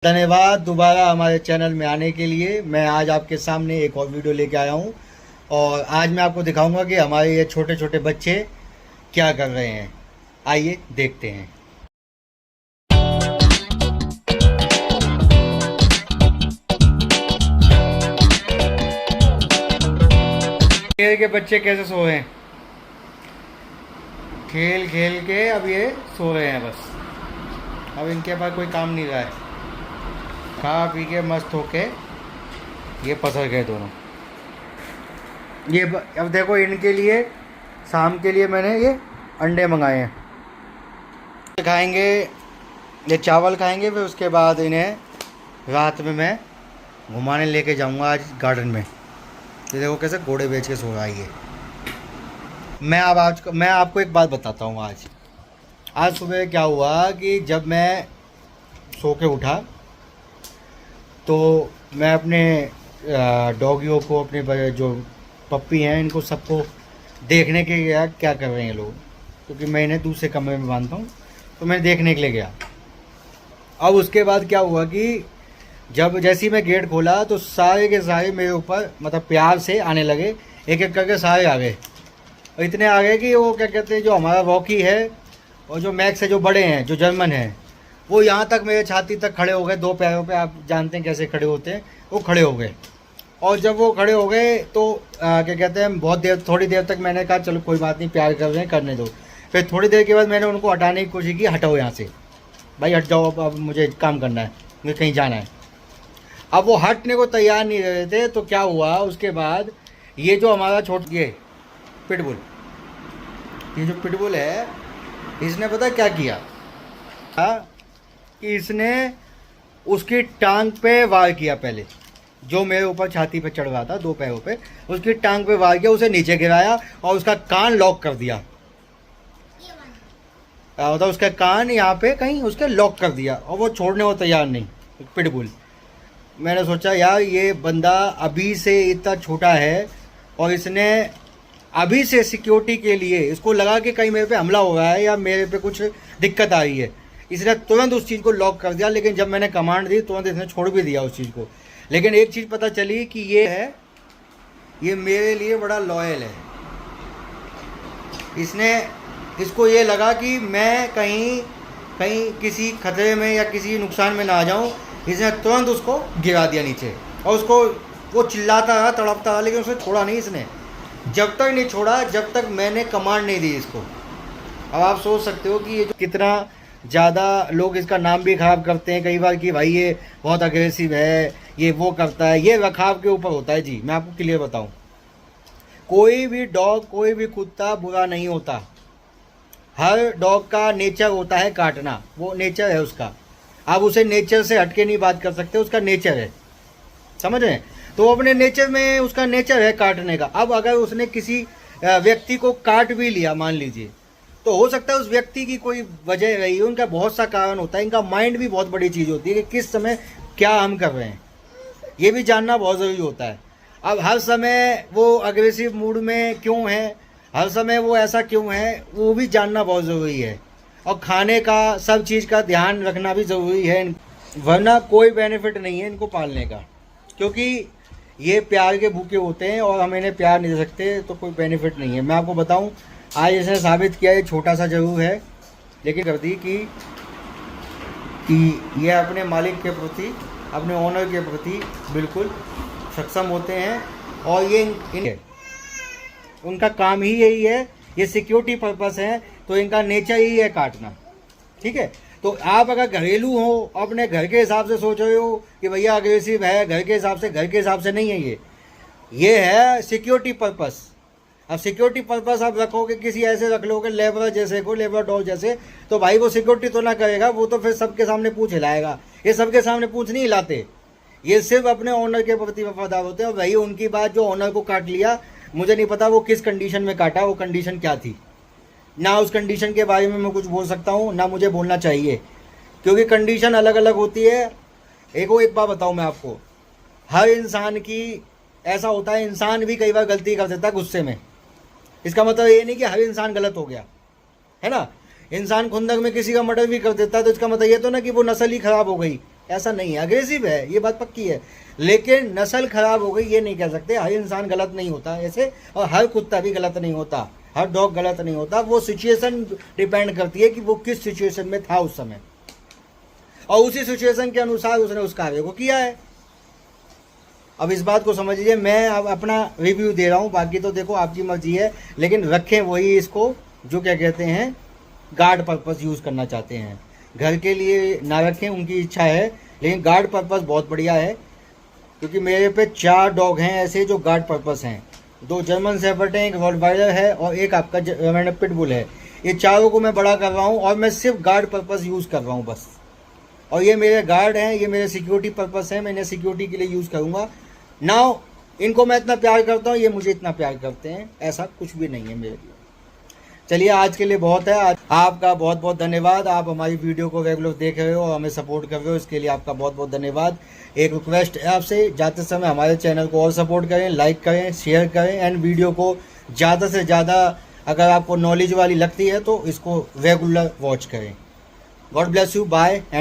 धन्यवाद दोबारा हमारे चैनल में आने के लिए। मैं आज आपके सामने एक और वीडियो लेके आया हूँ और आज मैं आपको दिखाऊंगा कि हमारे ये छोटे छोटे बच्चे क्या कर रहे हैं। आइए देखते हैं। खेल के बच्चे कैसे सो रहे हैं, खेल खेल के अब ये सो रहे हैं। बस अब इनके पास कोई काम नहीं रहा है, खा पी के मस्त होके ये पसर गए दोनों। ये अब देखो, इनके लिए शाम के लिए मैंने ये अंडे मंगाए हैं। खाएंगे, ये चावल खाएंगे, फिर उसके बाद इन्हें रात में मैं घुमाने लेके जाऊंगा आज गार्डन में। ये देखो कैसे घोड़े बेच के सो रहा है ये। मैं आपको एक बात बताता हूँ। आज सुबह क्या हुआ कि जब मैं सो के उठा तो मैं अपने डॉगियों को, अपने जो पप्पी हैं, इनको सबको देखने के गया क्या कर रहे हैं लोग, क्योंकि मैं इन्हें दूसरे कमरे में बांधता हूँ, तो मैं देखने के लिए गया। अब उसके बाद क्या हुआ कि जब जैसे ही मैं गेट खोला तो सारे के सारे मेरे ऊपर मतलब प्यार से आने लगे, एक एक करके सारे आ गए। और इतने आ गए कि वो क्या कहते हैं, जो हमारा रॉकी है और जो मैक्स है, जो बड़े हैं, जो जर्मन हैं, वो यहाँ तक मेरे छाती तक खड़े हो गए, दो पैरों पे। आप जानते हैं कैसे खड़े होते हैं, वो खड़े हो गए। और जब वो खड़े हो गए तो क्या कहते हैं, बहुत देर, थोड़ी देर तक मैंने कहा चलो कोई बात नहीं, प्यार कर रहे हैं, करने दो। फिर थोड़ी देर के बाद मैंने उनको हटाने की कोशिश की, हटाओ यहाँ से भाई, हट जाओ, अब मुझे काम करना है, मुझे कहीं जाना है। अब वो हटने को तैयार नहीं रहे थे। तो क्या हुआ उसके बाद, ये जो हमारा ये पिटबुल, ये जो पिटबुल है, इसने पता क्या किया कि इसने उसकी टांग पे वार किया। पहले जो मेरे ऊपर छाती पे चढ़ रहा था दो पैरों पे, उसकी टांग पे वार किया, उसे नीचे गिराया और उसका कान लॉक कर दिया। मतलब उसका कान यहाँ पे कहीं उसके लॉक कर दिया और वो छोड़ने को तैयार नहीं, पिटबुल। मैंने सोचा यार ये बंदा अभी से इतना छोटा है और इसने अभी से सिक्योरिटी के लिए, इसको लगा कि कहीं मेरे पे हमला हो रहा है या मेरे पे कुछ दिक्कत आ रही है, इसने तुरंत उस चीज़ को लॉक कर दिया। लेकिन जब मैंने कमांड दी तुरंत इसने छोड़ भी दिया उस चीज़ को। लेकिन एक चीज़ पता चली कि ये मेरे लिए बड़ा लॉयल है। इसको ये लगा कि मैं कहीं किसी खतरे में या किसी नुकसान में ना आ जाऊं, इसने तुरंत उसको गिरा दिया नीचे। और उसको वो चिल्लाता रहा, तड़पता रहा, लेकिन उसने छोड़ा नहीं। इसने जब तक नहीं छोड़ा जब तक मैंने कमांड नहीं दी इसको। अब आप सोच सकते हो कि ये जो कितना ज़्यादा लोग इसका नाम भी ख़राब करते हैं कई बार कि भाई ये बहुत अग्रेसिव है, ये वो करता है। ये रखाव के ऊपर होता है जी। मैं आपको क्लियर बताऊं, कोई भी डॉग, कोई भी कुत्ता बुरा नहीं होता। हर डॉग का नेचर होता है काटना, वो नेचर है उसका। आप उसे नेचर से हटके नहीं बात कर सकते, उसका नेचर है, समझ रहे हैं? तो अपने नेचर में उसका नेचर है काटने का। अब अगर उसने किसी व्यक्ति को काट भी लिया मान लीजिए, तो हो सकता है उस व्यक्ति की कोई वजह रही है, उनका बहुत सा कारण होता है। इनका माइंड भी बहुत बड़ी चीज़ होती है कि किस समय क्या हम कर रहे हैं, ये भी जानना बहुत ज़रूरी होता है। अब हर समय वो अग्रेसिव मूड में क्यों है, हर समय वो ऐसा क्यों है, वो भी जानना बहुत ज़रूरी है। और खाने का, सब चीज़ का ध्यान रखना भी ज़रूरी है, वरना कोई बेनिफिट नहीं है इनको पालने का। क्योंकि ये प्यार के भूखे होते हैं और हम इन्हें प्यार नहीं दे सकते तो कोई बेनिफिट नहीं है। मैं आपको बताऊं, आज इसने साबित किया, ये छोटा सा जरूर है लेकिन कर दी कि ये अपने मालिक के प्रति, अपने ओनर के प्रति बिल्कुल सक्षम होते हैं। और ये उनका काम ही यही है, ये सिक्योरिटी पर्पस है, तो इनका नेचर ही है काटना। ठीक है, तो आप अगर घरेलू हो, अपने घर के हिसाब से सोच रहे हो कि भैया अग्रेसिव है, घर के हिसाब से नहीं है। ये है सिक्योरिटी पर्पस। अब सिक्योरिटी पर्पस आप रखोगे, किसी ऐसे रख लोगे लेबर जैसे को, लेबर डॉग जैसे, तो भाई वो सिक्योरिटी तो ना करेगा, वो तो फिर सबके सामने पूछ हिलाएगा। ये सबके सामने पूछ नहीं हिलाते, ये सिर्फ अपने ओनर के प्रति वफादार होते हैं। और भाई उनकी बात, जो ओनर को काट लिया, मुझे नहीं पता वो किस कंडीशन में काटा, वो कंडीशन क्या थी ना, उस कंडीशन के बारे में मैं कुछ बोल सकता हूँ ना मुझे बोलना चाहिए, क्योंकि कंडीशन अलग अलग होती है। एक बात बताऊँ मैं आपको, हर इंसान की ऐसा होता है, इंसान भी कई बार गलती कर देता है गुस्से में। इसका मतलब ये नहीं कि हर इंसान गलत हो गया, है ना। इंसान खुंदक में किसी का मर्डर भी कर देता है, तो इसका मतलब ये तो ना कि वो नस्ल ही खराब हो गई, ऐसा नहीं है, अग्रेसिव है, ये बात पक्की है, लेकिन नस्ल खराब हो गई ये नहीं कह सकते। हर इंसान गलत नहीं होता ऐसे, और हर कुत्ता भी गलत नहीं होता, हर डॉग गलत नहीं होता। वो सिचुएशन डिपेंड करती है कि वो किस सिचुएशन में था उस समय, और उसी सिचुएशन के अनुसार उसने उस कार्य को किया है। अब इस बात को समझ लीजिए, मैं अब अपना रिव्यू दे रहा हूँ, बाकी तो देखो आपकी मर्जी है, लेकिन रखें वही इसको जो क्या कहते हैं गार्ड पर्पस यूज़ करना चाहते हैं। घर के लिए ना रखें, उनकी इच्छा है, लेकिन गार्ड पर्पस बहुत बढ़िया है, क्योंकि मेरे पे 4 डॉग हैं ऐसे जो गार्ड पर्पस हैं। 2 जर्मन शेफर्ड हैं, एक रॉटवाइलर है और एक आपका मैंने पिटबुल है। ये चारों को मैं बड़ा कर रहा हूँ और मैं सिर्फ गार्ड पर्पस यूज़ कर रहा हूँ बस। और ये मेरे गार्ड हैं, ये मेरे सिक्योरिटी पर्पस है, मैं इन्हें सिक्योरिटी के लिए यूज़ करूँगा। नाउ इनको मैं इतना प्यार करता हूँ, ये मुझे इतना प्यार करते हैं, ऐसा कुछ भी नहीं है मेरे लिए। चलिए आज के लिए बहुत है। आज आपका बहुत बहुत धन्यवाद, आप हमारी वीडियो को रेगुलर देख रहे हो और हमें सपोर्ट कर रहे हो, इसके लिए आपका बहुत बहुत धन्यवाद। एक रिक्वेस्ट है आपसे, जाते समय हमारे चैनल को और सपोर्ट करें, लाइक करें, शेयर करें, एंड वीडियो को ज़्यादा से ज़्यादा अगर आपको नॉलेज वाली लगती है तो इसको रेगुलर वॉच करें। God bless you, bye and